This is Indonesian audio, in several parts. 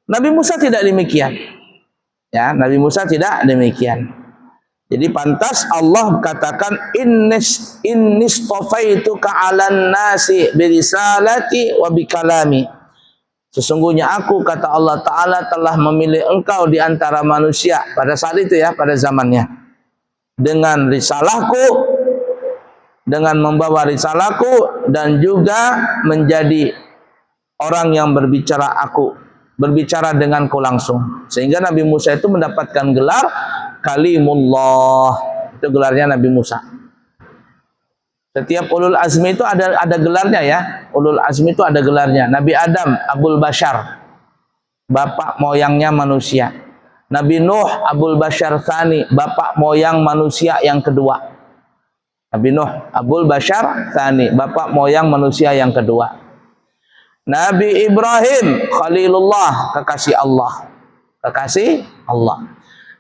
Nabi Musa tidak demikian. Ya, Nabi Musa tidak demikian. Jadi pantas Allah katakan innistofaituka 'alan nasi birisalati wa bikalami. Sesungguhnya aku, kata Allah Ta'ala, telah memilih engkau di antara manusia pada saat itu ya, pada zamannya, dengan risalahku, dengan membawa risalahku, dan juga menjadi orang yang berbicara denganku langsung. Sehingga Nabi Musa itu mendapatkan gelar Kalimullah. Itu gelarnya Nabi Musa. Setiap ulul azmi itu ada gelarnya ya. Ulul azmi itu ada gelarnya. Nabi Adam, Abul Bashar, bapak moyangnya manusia. Nabi Nuh, Abul Bashar Tsani, bapak moyang manusia yang kedua. Nabi Nuh, Abul Bashar Tsani, bapak moyang manusia yang kedua. Nabi Ibrahim, Khalilullah, kekasih Allah. Kekasih Allah.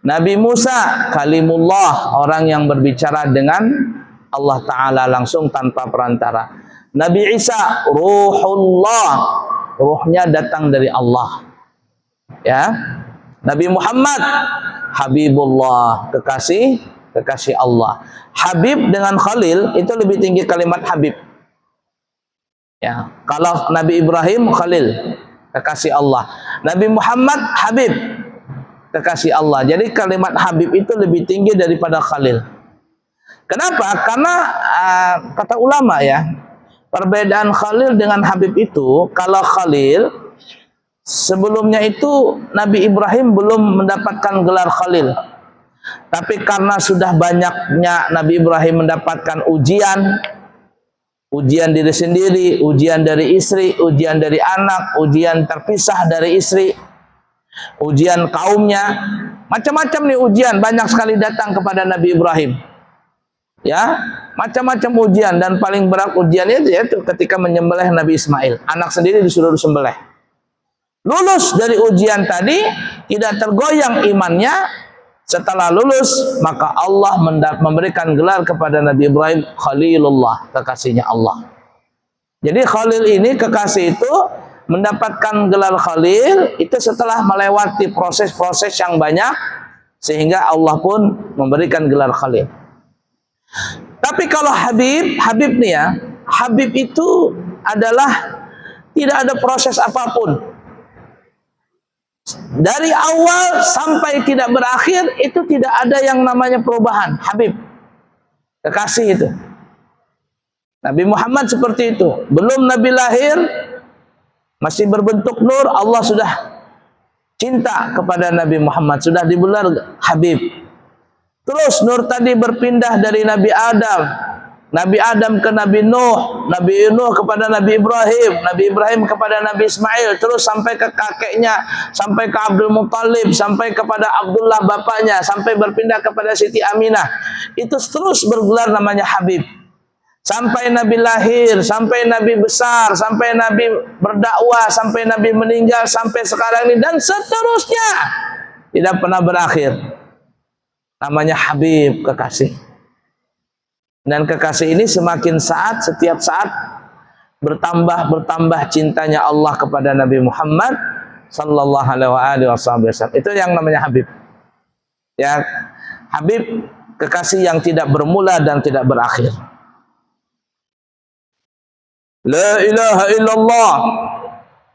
Nabi Musa, Kalimullah, orang yang berbicara dengan Allah Ta'ala langsung tanpa perantara. Nabi Isa, Ruhullah, ruhnya datang dari Allah. Ya. Nabi Muhammad, Habibullah, kekasih Allah. Habib dengan Khalil itu lebih tinggi kalimat Habib. Ya. Kalau Nabi Ibrahim, Khalil, kekasih Allah. Nabi Muhammad, Habib, kekasih Allah. Jadi kalimat Habib itu lebih tinggi daripada Khalil. Kenapa? Karena kata ulama ya, perbedaan Khalil dengan Habib itu, kalau Khalil sebelumnya itu Nabi Ibrahim belum mendapatkan gelar Khalil. Tapi karena sudah banyaknya Nabi Ibrahim mendapatkan ujian diri sendiri, ujian dari istri, ujian dari anak, ujian terpisah dari istri, ujian kaumnya, macam-macam nih ujian banyak sekali datang kepada Nabi Ibrahim. Ya, macam-macam ujian, dan paling berat ujiannya itu ketika menyembelih Nabi Ismail. Anak sendiri disuruh disembelih. Lulus dari ujian tadi, tidak tergoyang imannya. Setelah lulus, maka Allah memberikan gelar kepada Nabi Ibrahim Khalilullah, kekasihnya Allah. Jadi Khalil ini, kekasih itu, mendapatkan gelar Khalil itu setelah melewati proses-proses yang banyak, sehingga Allah pun memberikan gelar Khalil. Tapi kalau Habib nih ya, Habib itu adalah tidak ada proses apapun. Dari awal sampai tidak berakhir itu tidak ada yang namanya perubahan. Habib, kekasih itu. Nabi Muhammad seperti itu. Belum Nabi lahir, masih berbentuk nur, Allah sudah cinta kepada Nabi Muhammad, sudah digelar Habib. Terus nur tadi berpindah dari Nabi Adam ke Nabi Nuh, Nabi Nuh kepada Nabi Ibrahim kepada Nabi Ismail, terus sampai ke kakeknya, sampai ke Abdul Muttalib, sampai kepada Abdullah bapaknya, sampai berpindah kepada Siti Aminah. Itu terus bergelar namanya Habib. Sampai Nabi lahir, sampai Nabi besar, sampai Nabi berdakwah, sampai Nabi meninggal, sampai sekarang ini, dan seterusnya. Tidak pernah berakhir. Namanya Habib, kekasih. Dan kekasih ini semakin setiap saat bertambah cintanya Allah kepada Nabi Muhammad sallallahu alaihi wasallam. Itu yang namanya Habib. Ya, Habib, kekasih yang tidak bermula dan tidak berakhir. La ilaha illallah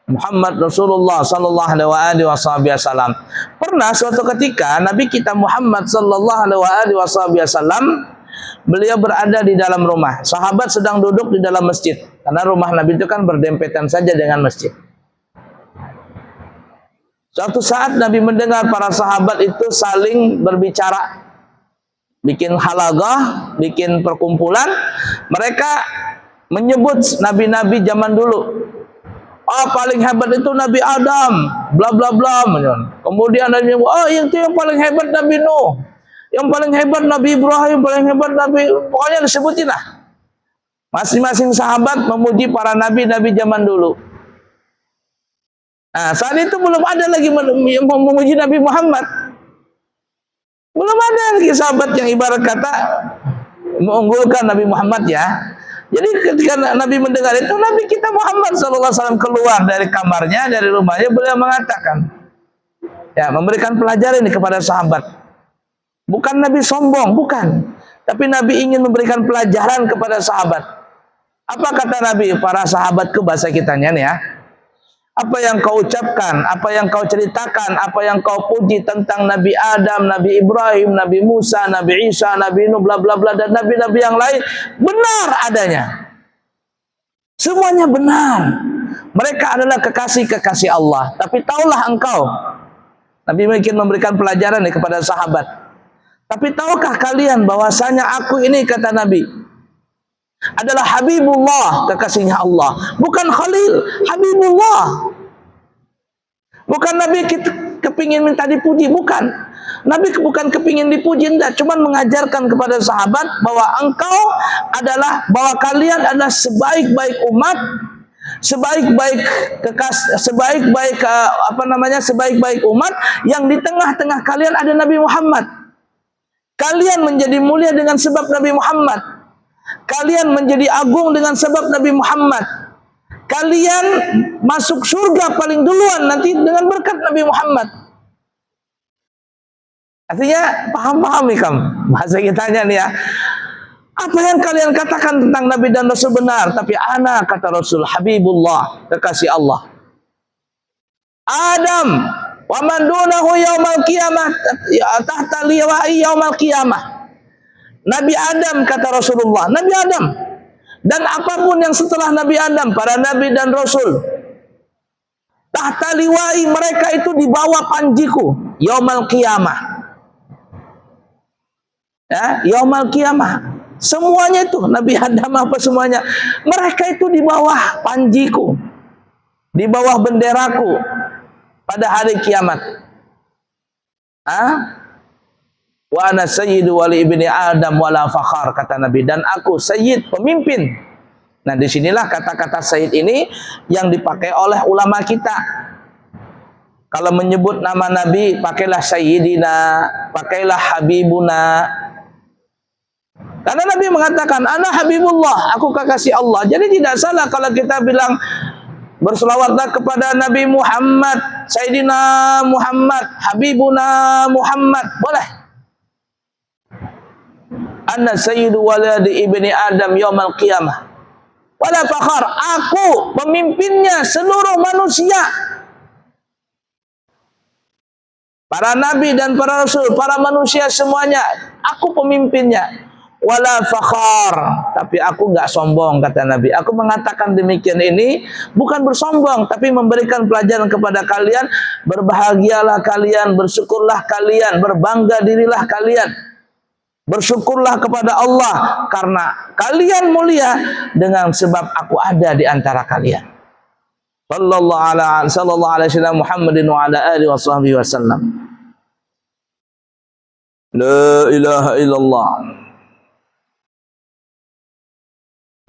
Muhammad Rasulullah sallallahu alaihi wasallam. Pernah suatu ketika Nabi kita Muhammad sallallahu alaihi wasallam, beliau berada di dalam rumah. Sahabat sedang duduk di dalam masjid. Karena rumah Nabi itu kan berdempetan saja dengan masjid. Suatu saat Nabi mendengar para sahabat itu saling berbicara, bikin halaqah, bikin perkumpulan. Mereka menyebut nabi-nabi zaman dulu. Paling hebat itu Nabi Adam, bla bla bla. Kemudian Nabi, itu yang paling hebat Nabi Nuh, yang paling hebat Nabi Ibrahim, paling hebat Nabi, pokoknya disebutin lah. Masing-masing sahabat memuji para nabi-nabi zaman dulu. Nah, saat itu belum ada lagi memuji Nabi Muhammad. Belum ada lagi sahabat yang ibarat kata mengunggulkan Nabi Muhammad ya. Jadi ketika Nabi mendengar itu, Nabi kita Muhammad SAW keluar dari kamarnya, dari rumahnya, beliau mengatakan, Ya, memberikan pelajaran ini kepada sahabat. Bukan Nabi sombong, bukan. Tapi Nabi ingin memberikan pelajaran kepada sahabat. Apa kata Nabi? Para sahabatku, bahasa kitanya nih ya. Apa yang kau ucapkan, apa yang kau ceritakan, apa yang kau puji tentang Nabi Adam, Nabi Ibrahim, Nabi Musa, Nabi Isa, Nabi Nuh, bla bla bla, dan nabi-nabi yang lain, benar adanya. Semuanya benar. Mereka adalah kekasih-kekasih Allah. Tapi taulah engkau, Nabi mungkin memberikan pelajaran nih kepada sahabat. Tapi tahukah kalian bahwasanya aku ini, kata Nabi, adalah Habibullah, kekasihnya Allah. Bukan Khalil, Habibullah. Bukan Nabi kepingin minta dipuji, bukan. Nabi bukan kepingin dipuji, enggak. Cuma mengajarkan kepada sahabat bahwa engkau adalah, bahwa kalian adalah sebaik-baik umat, sebaik-baik sebaik-baik umat, yang di tengah-tengah kalian ada Nabi Muhammad. Kalian menjadi mulia dengan sebab Nabi Muhammad. Kalian menjadi agung dengan sebab Nabi Muhammad. Kalian masuk surga paling duluan nanti dengan berkat Nabi Muhammad. Artinya paham-paham nih kamu. Bahasa kitanya nih ya. Apa yang kalian katakan tentang Nabi dan Rasul benar, tapi ana, kata Rasul, Habibullah, kekasih Allah. Adam wa man dunahu yaumal qiyamah tahta liwa'i yaumal qiyamah. Nabi Adam, kata Rasulullah, Nabi Adam dan apapun yang setelah Nabi Adam, para nabi dan rasul, tahta liwa'i, mereka itu di bawah panjiku yaumal qiyamah. Ya, yaumal qiyamah. Semuanya itu, Nabi Adam apa semuanya, mereka itu di bawah panjiku, di bawah benderaku pada hari kiamat. Wa ana sayyidu wali ibni Adam wala fakhar, kata Nabi, dan aku sayyid, pemimpin. Nah, disinilah kata-kata sayyid ini yang dipakai oleh ulama kita. Kalau menyebut nama Nabi, pakailah sayyidina, pakailah habibuna. Karena Nabi mengatakan, ana habibullah, aku kekasih Allah. Jadi tidak salah kalau kita bilang berselawatlah kepada Nabi Muhammad, Sayyidina Muhammad, Habibuna Muhammad, boleh. Anna sayyidu waladi ibni Adam yaumal qiyamah wala fakhar, aku pemimpinnya seluruh manusia, para nabi dan para rasul, para manusia semuanya, aku pemimpinnya. Wala fakhar, tapi aku enggak sombong, kata Nabi. Aku mengatakan demikian ini bukan bersombong, tapi memberikan pelajaran kepada kalian. Berbahagialah kalian, bersyukurlah kalian, berbangga dirilah kalian. Bersyukurlah kepada Allah karena kalian mulia dengan sebab aku ada di antara kalian. Sallallahu alaihi wasallam Muhammadin wa ala alihi wasallam. La ilaha illallah.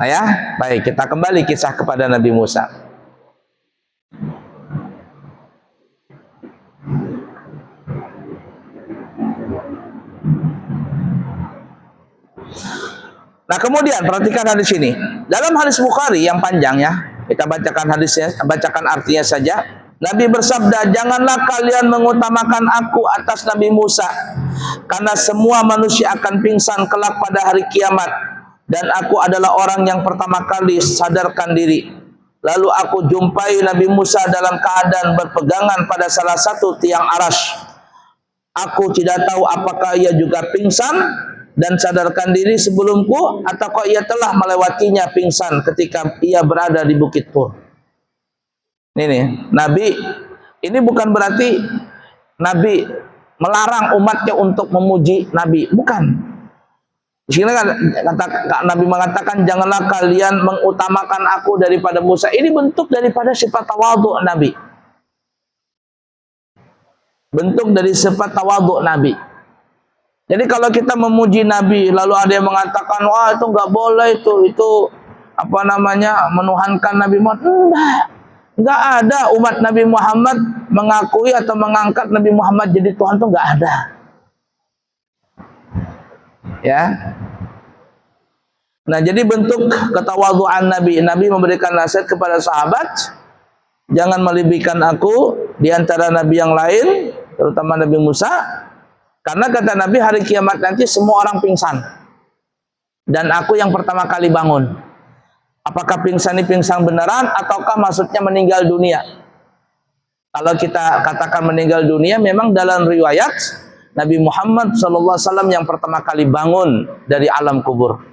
Nah ya, baik, kita kembali kisah kepada Nabi Musa. Nah, kemudian perhatikan hadis ini. Dalam hadis Bukhari yang panjang ya, kita bacakan hadisnya, bacakan artinya saja. Nabi bersabda, janganlah kalian mengutamakan aku atas Nabi Musa, karena semua manusia akan pingsan kelak pada hari kiamat, dan aku adalah orang yang pertama kali sadarkan diri. Lalu aku jumpai Nabi Musa dalam keadaan berpegangan pada salah satu tiang aras. Aku tidak tahu apakah ia juga pingsan dan sadarkan diri sebelumku, ataukah ia telah melewatinya pingsan ketika ia berada di Bukit Tur. Ini Nabi, ini bukan berarti Nabi melarang umatnya untuk memuji Nabi, bukan. Di sini kan Nabi mengatakan, janganlah kalian mengutamakan aku daripada Musa. Ini bentuk daripada sifat tawadhu Nabi. Bentuk dari sifat tawadhu Nabi. Jadi kalau kita memuji Nabi, lalu ada yang mengatakan, wah itu nggak boleh, itu apa namanya, menuhankan Nabi Muhammad. Nggak ada umat Nabi Muhammad mengakui atau mengangkat Nabi Muhammad jadi Tuhan, itu nggak ada. Ya. Nah, jadi bentuk ketawadhuan Nabi. Nabi memberikan nasihat kepada sahabat, jangan melebihkan aku di antara Nabi yang lain, terutama Nabi Musa, karena kata Nabi hari kiamat nanti semua orang pingsan dan aku yang pertama kali bangun. Apakah pingsan ini pingsan beneran ataukah maksudnya meninggal dunia? Kalau kita katakan meninggal dunia, memang dalam riwayat Nabi Muhammad SAW yang pertama kali bangun dari alam kubur.